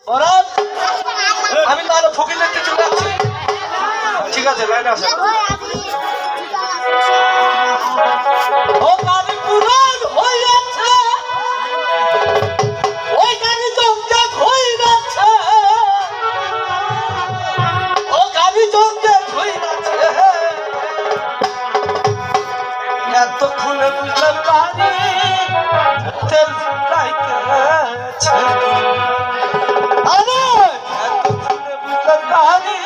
বরাত আমি তাহলে ফকির দেখতে চলে যাচ্ছি। ঠিক আছে, লাইনে আসেন। ও গাড়ি পুরান হইয়াছে, ওই গাড়ি জমজট হইয়াছে, ও গাড়ি জমজট হইয়াছে, এতক্ষণে বুঝলাম গাড়ি তেল ফুটাইতেছে। এতক্ষণে বুঝলাম গাড়ি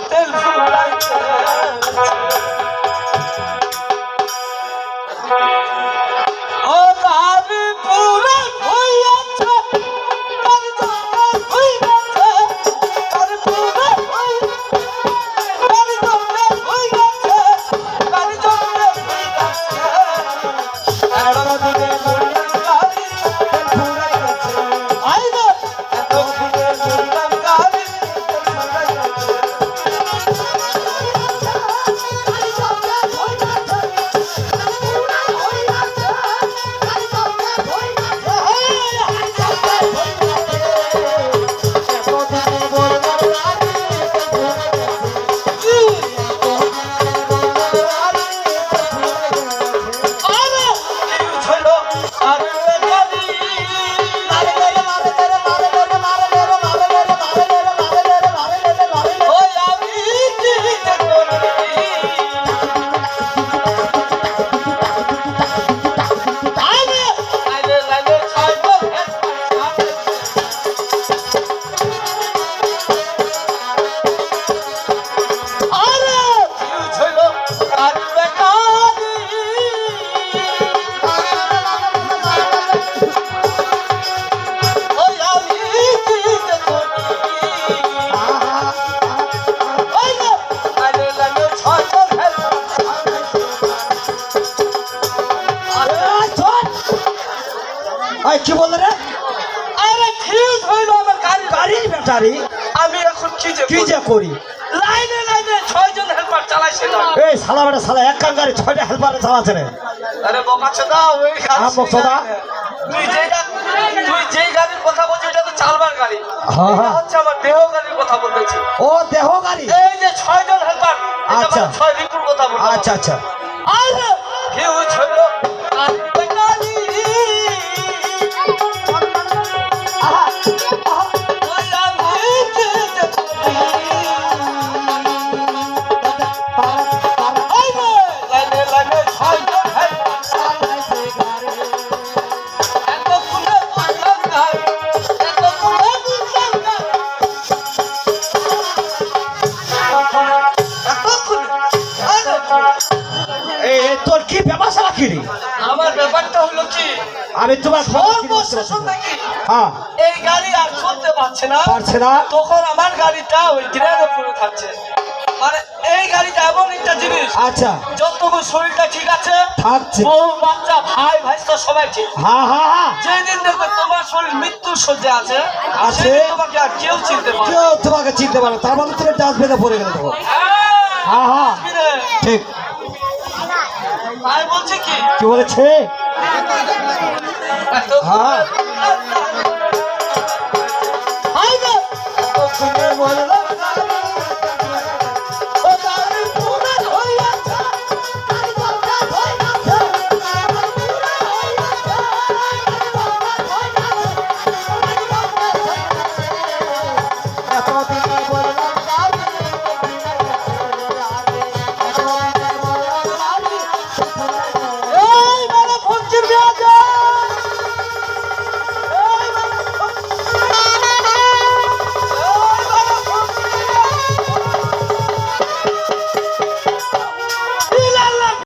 তেল ফুটাইতেছে। ও গাড়ি পুরান হইয়াছে, গাড়ি জমজট হইয়াছে, গাড়ি পুরান হইয়াছে, গাড়ি জমজট হইয়াছে, গাড়ি জমজট হইয়াছে। এতক্ষণে বুঝলাম গাড়ি তেল ফুটাইতেছে। আইনা এতক্ষণে বুঝলাম গাড়ি তেল ফুটাইতেছে। কি বললে রে? আরে ফিউজ হইল আমার গাড়ি। গাড়ির ব্যাটারি আমি এখন কি যে করি? লাইনে লাইনে 6 জন হেল্পার চালাইছে না। এই শালা বেটা শালা এক কান গাড়ি 6টা হেল্পারে চালাচ্ছে রে। আরে বাবা চোদা ওই আম বকচোদা। তুই যেই গাড়ির কথা বলছিস এটা তো চালবার গাড়ি। হ্যাঁ এটা হ্যাঁ হচ্ছে আমার দেহ গাড়ির কথা বলতেছি। ও দেহ গাড়ি। এই যে 6 জন হেল্পার, এটা আচ্ছা। মানে 6 রিপুর কথা বলছি। আচ্ছা আচ্ছা। আরে ফিউজ হইল গাড়ি গাড়ি। ওই আমি কি যে করি? লাইনে লাইনে 6 জন হেল্পার চালাইছে গাড়ি। এতক্ষণে বুঝলাম গাড়ি, এতক্ষণে বুঝলাম গাড়ি। এই তোর কি ব্যবসা কি রে? আমার ব্যাপারটা হলো কি, আমি তোমার সর্বশেষে নাকি হ্যাঁ এই গাড়ি আর চলতে পারছে না, পারছে না। তখন আমার গাড়িটা ওই ড্রেনে পড়ে থাকছে। মানে এই গাড়িটা এমন একটা জিনিস, আচ্ছা যতটুকু শরীরটা ঠিক আছে, থাকছে। বউ বাচ্চা ভাই ভাইস্তা সবাই ঠিক। হ্যাঁ হ্যাঁ হ্যাঁ যেদিন দেখবে তোমার শরীর মৃত্যুর সজ্জা আছে, আছে। সেদিন তোমাকে আর কেউ চিনতে পারবে না। কেউ তোমাকে চিনতে পারে, তার মানে তুমি ডাস্টবিনে পড়ে গেলে তখন। হ্যাঁ হ্যাঁ ঠিক। ভাই বলছে কি কি বলেছে? হ্যাঁ বললাম